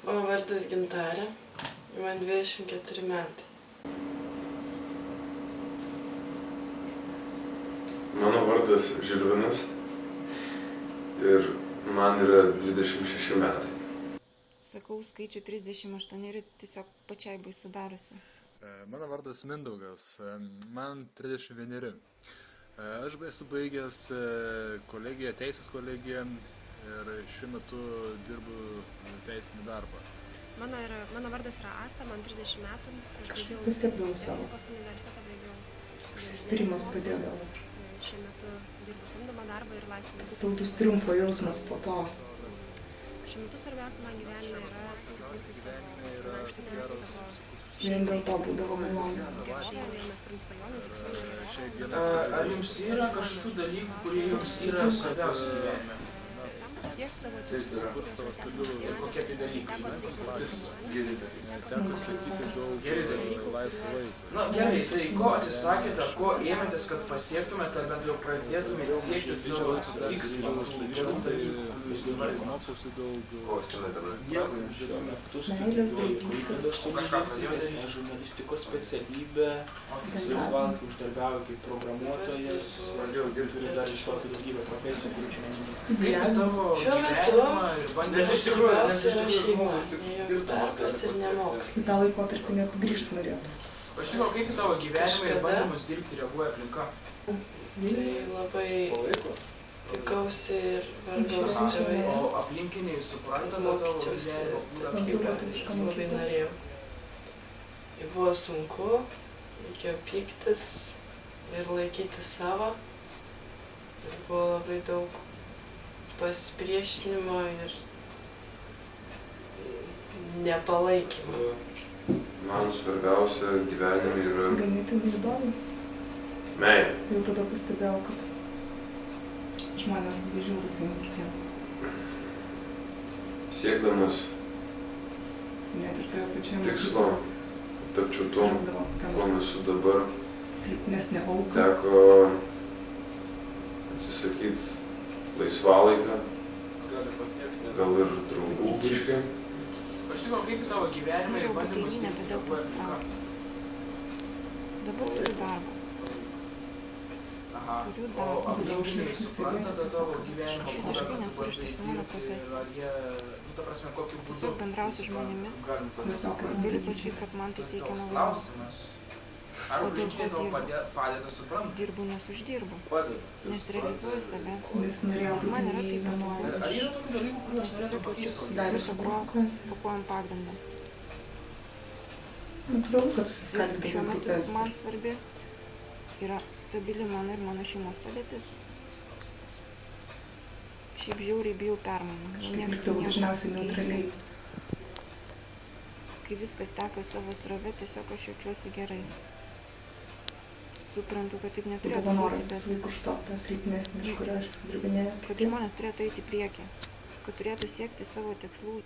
Mano vardas Gintarė, man 24 metai. Mano vardas Žilvinas ir man yra 26 metai. Sakau skaičių 38 ir tiesiog pačiai baisu darosi. Mano vardas Mindaugas, man 31. Aš esu baigęs kolegiją, teisės kolegiją ir šiuo metu dirbu teisinį darbą. Mano vardas yra Asta, man 30 metų. Aš Ekonomikos universitetą baigiau. Užsispyrimas padėdavo. Šiuo metu dirbu samdomą darbą ir laisvą. Saldus triumfo jausmas po to. Šiuo metu svarbiausia man gyvenime yra susikurti savo, užsikrėti savo. Vien dėl to būdavo malonu. Mes turim svajonių, tikslų. Ar jums yra kažkokių dalykų, kurie jums yra svarbiausi gyvenime? Siekti savo tikslų, savo stabilų. Kokie tai dalykai? Teko sakyti daug laisvo laiko. Na gerai, tai ko atsisakėte, ko ėmėtės, kad pasiektumėte, bent jau pradėtumėte siekti savo tikslų, gerų dalykų, kurių jūs įvardinote? Mokiausi daug. Meilės, draugystės. Kažką pradėjote žurnalistikos specialybę, laisvalaikį uždarbiavo kaip programuotojas, turi dar iš tokį daugybę profesijų, kurių čia neminėsite. Šiuo metu svarbiausia yra šeima, ne joks darbas ir ne mokslas. Į tą laikotarpį net grįžt norėtųsi. O iš tikrųjų, kaip į tavo gyvenimą ir bandymus dirbti reaguoja aplinka? Tai labai pikausi ir vargausi tėvais. O aplinkiniai supranta tavo gyvenimo būdą, kaip Aš labai norėjau. Ir buvo sunku, reikėjo pyktis ir laikyti savo. Ir buvo labai daug pasipriešinimo ir nepalaikymo. Man svarbiausia gyvenime yra Ganėtinai įdomu. meilė. Jau tada pastebėjau, kad žmonės labai žiūrus vieni kitiems. Siekdamas Net ir toje pačioje tikslo, tapčiau tom, kuo esu dabar, silpnesnė auka. teko atsisakyti laisvalaikio, gal ir draugų biškai. Aš tikrųjų, kaip į tavo gyvenimą ir Norėjau bandymus pakaiminę, dirbti todėl reaguoja aplinka? pasitraukiau. Dabar turiu darbą. Aha. Turiu O darbą. aplinkiniai supranta tavo gyvenimo Aš būdą, visiškai kaip tu nesurišta bandai su mano dirbti, profesija. ar jie, ta prasme, kokiu būdu? Tiesiog bendrausiu su žmonėmis. Galim to Visokių Galiu pasakyti, kad man tai teikia toks malonumą. klausimas. Ar O dėl aplinkiniai ko tau dirbu? padeda supranta? Dirbu, nes uždirbu. Padeda. Nes realizuoju save. Nes norėjau Nes man yra būti taip neįdomu. Ar yra tokių dalykų, kuriuos Nes norėtum tiesiog pakeisti? jaučiu Sudarė viso klasę. po kojom pagrindą. Natūralu, kad Ir susiskaldydavo šiuo metu grupės. man svarbi yra stabili mano ir mano šeimos padėtis. Šiaip žiauriai bijau permainų. Nemėgstu Daug nieko dažniausiai keisto. neutraliai. Kai viskas teka savo srove, tiesiog aš jaučiuosi gerai. Suprantu, kad taip neturėtų Būdavo būti, noras bet visą laiką užstoti tą sritinės, iš kurio aš sudirbinėjau. kad žmonės turėtų eiti į priekį, kad turėtų siekti savo tikslų.